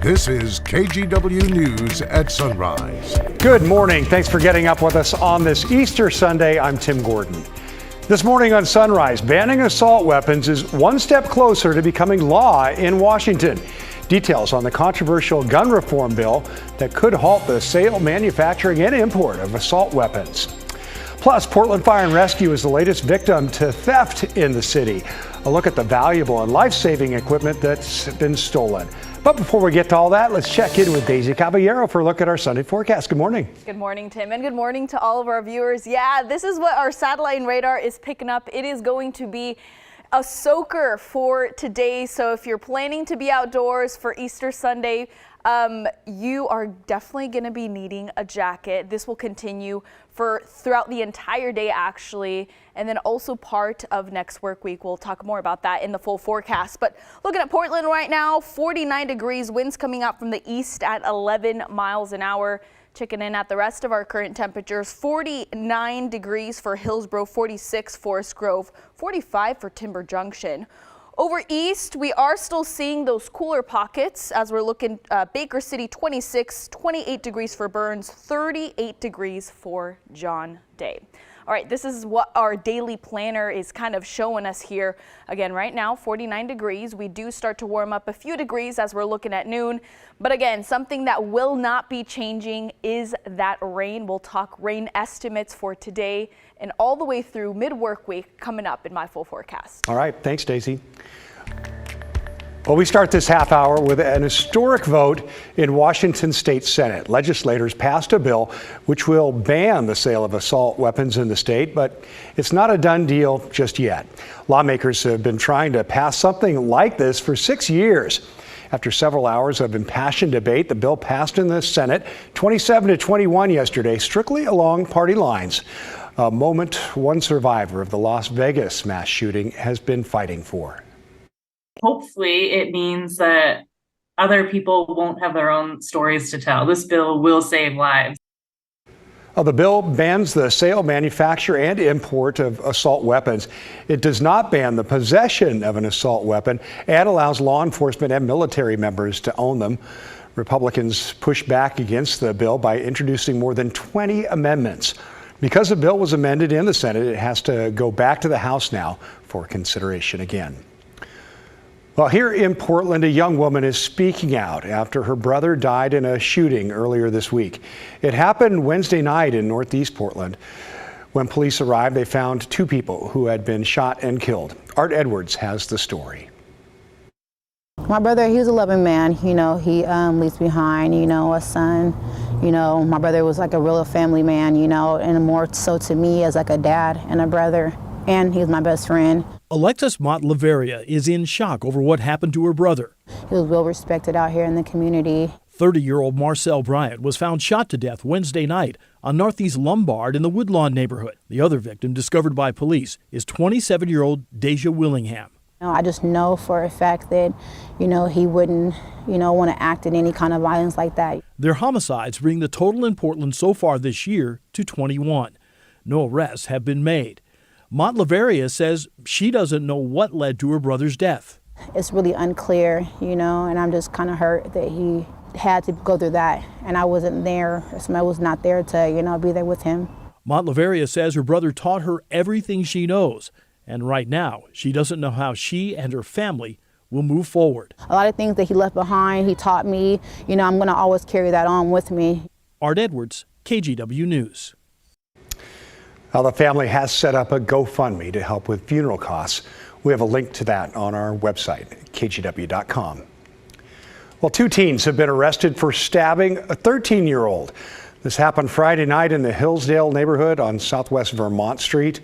This is KGW News at Sunrise. Good morning. Thanks for getting up with us on this Easter Sunday. I'm Tim Gordon. This morning on Sunrise, banning assault weapons is one step closer to becoming law in Washington. Details on the controversial gun reform bill that could halt the sale, manufacturing, and import of assault weapons. Plus, Portland Fire and Rescue is the latest victim to theft in the city. A look at the valuable and life-saving equipment that's been stolen. But before we get to all that, let's check in with Daisy Caballero for a look at our Sunday forecast. Good morning. Good morning, Tim, and good morning to all of our viewers. Yeah, this is what our satellite radar is picking up. It is going to be a soaker for today. So if you're planning to be outdoors for Easter Sunday, you are definitely going to be needing a jacket. This will continue for throughout the entire day, actually, and then also part of next work week. We'll talk more about that in the full forecast. But looking at Portland right now, 49 degrees, winds coming out from the east at 11 miles an hour. Checking in at the rest of our current temperatures, 49 degrees for Hillsborough, 46 Forest Grove, 45 for Timber Junction. Over east, we are still seeing those cooler pockets as we're looking Baker City 26, 28 degrees for Burns, 38 degrees for John Day. All right, this is what our daily planner is kind of showing us here. Again, right now, 49 degrees. We do start to warm up a few degrees as we're looking at noon. But again, something that will not be changing is that rain. We'll talk rain estimates for today and all the way through mid-work week coming up in my full forecast. All right, thanks, Stacey. Well, we start this half hour with an historic vote in Washington State Senate. Legislators passed a bill which will ban the sale of assault weapons in the state, but it's not a done deal just yet. Lawmakers have been trying to pass something like this for 6 years. After several hours of impassioned debate, the bill passed in the Senate 27-21 yesterday, strictly along party lines. A moment one survivor of the Las Vegas mass shooting has been fighting for. Hopefully it means that other people won't have their own stories to tell. This bill will save lives. The bill bans the sale, manufacture, and import of assault weapons. It does not ban the possession of an assault weapon and allows law enforcement and military members to own them. Republicans pushed back against the bill by introducing more than 20 amendments. Because the bill was amended in the Senate, it has to go back to the House now for consideration again. Well, here in Portland, a young woman is speaking out after her brother died in a shooting earlier this week. It happened Wednesday night in Northeast Portland. When police arrived, they found two people who had been shot and killed. Art Edwards has the story. My brother, he was a loving man. You know, he leaves behind, a son. My brother was like a real family man, and more so to me as like a dad and a brother. And he was my best friend. Alexis Montlaveria is in shock over what happened to her brother. He was well respected out here in the community. 30-year-old Marcel Bryant was found shot to death Wednesday night on Northeast Lombard in the Woodlawn neighborhood. The other victim, discovered by police, is 27-year-old Deja Willingham. I just know for a fact that, he wouldn't, want to act in any kind of violence like that. Their homicides bring the total in Portland so far this year to 21. No arrests have been made. Montlaveria says she doesn't know what led to her brother's death. It's really unclear, and I'm just kind of hurt that he had to go through that, and I wasn't there. Somebody was not there to, be there with him. Montlaveria says her brother taught her everything she knows, and right now she doesn't know how she and her family will move forward. A lot of things that he left behind, he taught me, I'm going to always carry that on with me. Art Edwards, KGW News. Well, the family has set up a GoFundMe to help with funeral costs. We have a link to that on our website, kgw.com. Well, two teens have been arrested for stabbing a 13-year-old. This happened Friday night in the Hillsdale neighborhood on Southwest Vermont Street.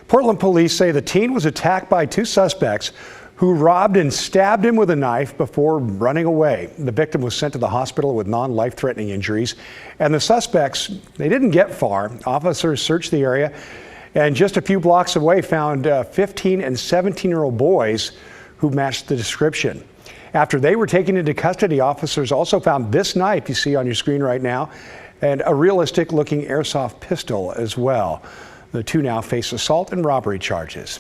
Portland police say the teen was attacked by two suspects who robbed and stabbed him with a knife before running away. The victim was sent to the hospital with non-life-threatening injuries. And the suspects, they didn't get far. Officers searched the area and just a few blocks away found 15 and 17-year-old boys who matched the description. After they were taken into custody, officers also found this knife you see on your screen right now and a realistic-looking airsoft pistol as well. The two now face assault and robbery charges.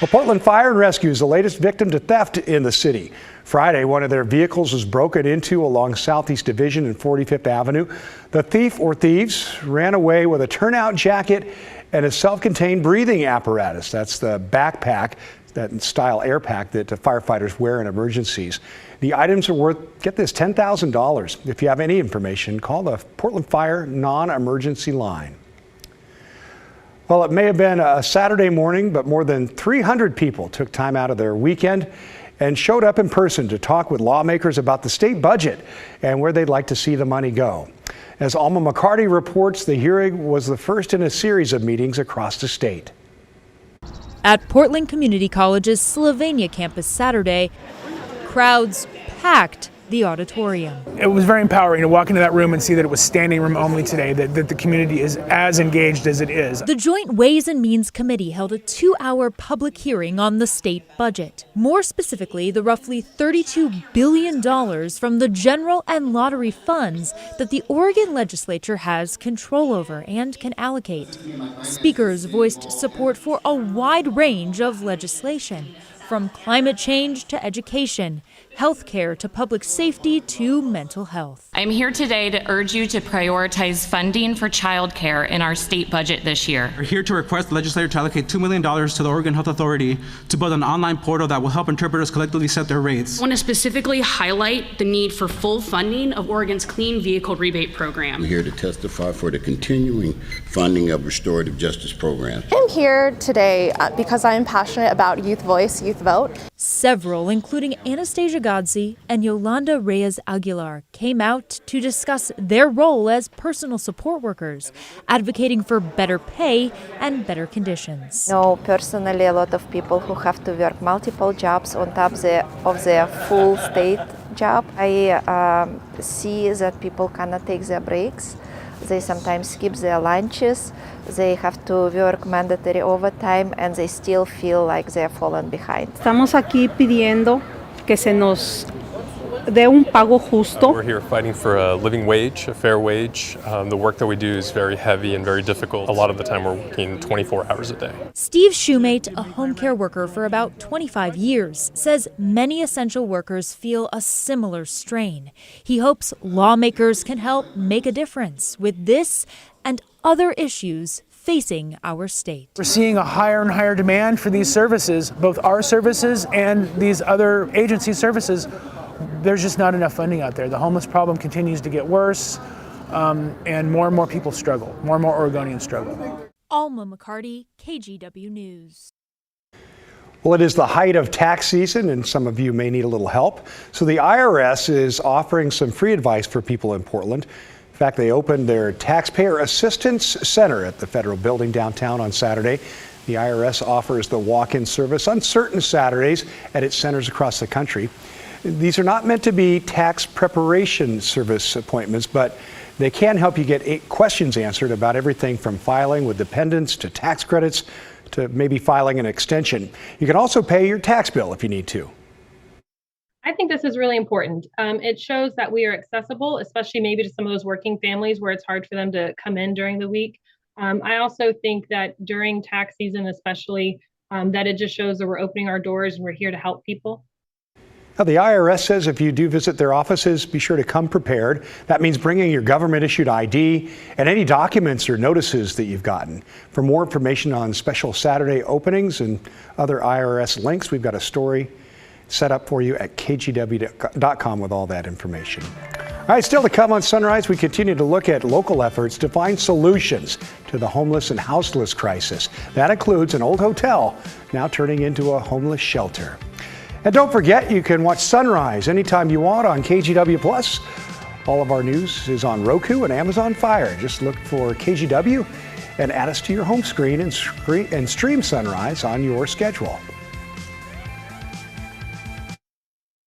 Well, Portland Fire and Rescue is the latest victim to theft in the city. Friday, one of their vehicles was broken into along Southeast Division and 45th Avenue. The thief or thieves ran away with a turnout jacket and a self-contained breathing apparatus. That's the backpack, that style air pack that firefighters wear in emergencies. The items are worth, get this, $10,000. If you have any information, call the Portland Fire non-emergency line. Well, it may have been a Saturday morning, but more than 300 people took time out of their weekend and showed up in person to talk with lawmakers about the state budget and where they'd like to see the money go. As Alma McCarty reports, the hearing was the first in a series of meetings across the state. At Portland Community College's Slovenia campus Saturday, crowds packed the auditorium. It was very empowering to walk into that room and see that it was standing room only today, that the community is as engaged as it is. The Joint Ways and Means Committee held a 2-hour public hearing on the state budget. More specifically, the roughly $32 billion from the general and lottery funds that the Oregon legislature has control over and can allocate. Speakers voiced support for a wide range of legislation, from climate change to education, healthcare to public safety to mental health. I'm here today to urge you to prioritize funding for childcare in our state budget this year. We're here to request the legislature to allocate $2 million to the Oregon Health Authority to build an online portal that will help interpreters collectively set their rates. I want to specifically highlight the need for full funding of Oregon's Clean Vehicle Rebate Program. I'm here to testify for the continuing funding of restorative justice programs. I'm here today because I'm passionate about youth voice, youth vote. Several, including Anastasia Godsey and Yolanda Reyes Aguilar, came out to discuss their role as personal support workers, advocating for better pay and better conditions. No, personally, a lot of people who have to work multiple jobs on top of their full state job. I see that people cannot take their breaks. They sometimes skip their lunches. They have to work mandatory overtime and they still feel like they're fallen behind. Estamos aquí pidiendo que se nos dé un pago justo. We're here fighting for a living wage, a fair wage. The work that we do is very heavy and very difficult. A lot of the time we're working 24 hours a day. Steve Shoemate, a home care worker for about 25 years, says many essential workers feel a similar strain. He hopes lawmakers can help make a difference with this and other issues facing our state. We're seeing a higher and higher demand for these services, both our services and these other agency services. There's just not enough funding out there. The homeless problem continues to get worse, and more people struggle. More and more Oregonians struggle. Alma McCarty, KGW News. Well, it is the height of tax season, and some of you may need a little help. So the IRS is offering some free advice for people in Portland. In fact, they opened their Taxpayer Assistance Center at the Federal Building downtown on Saturday. The IRS offers the walk-in service on certain Saturdays at its centers across the country. These are not meant to be tax preparation service appointments, but they can help you get 8 questions answered about everything from filing with dependents to tax credits to maybe filing an extension. You can also pay your tax bill if you need to. I think this is really important. It shows that we are accessible, especially maybe to some of those working families where it's hard for them to come in during the week. I also think that during tax season, especially, that it just shows that we're opening our doors and we're here to help people. Now, the IRS says if you do visit their offices, be sure to come prepared. That means bringing your government-issued ID and any documents or notices that you've gotten. For more information on special Saturday openings and other IRS links, we've got a story set up for you at kgw.com with all that information. All right, still to come on Sunrise, we continue to look at local efforts to find solutions to the homeless and houseless crisis. That includes an old hotel now turning into a homeless shelter. And don't forget, you can watch Sunrise anytime you want on KGW+. All of our news is on Roku and Amazon Fire. Just look for KGW and add us to your home screen and stream Sunrise on your schedule.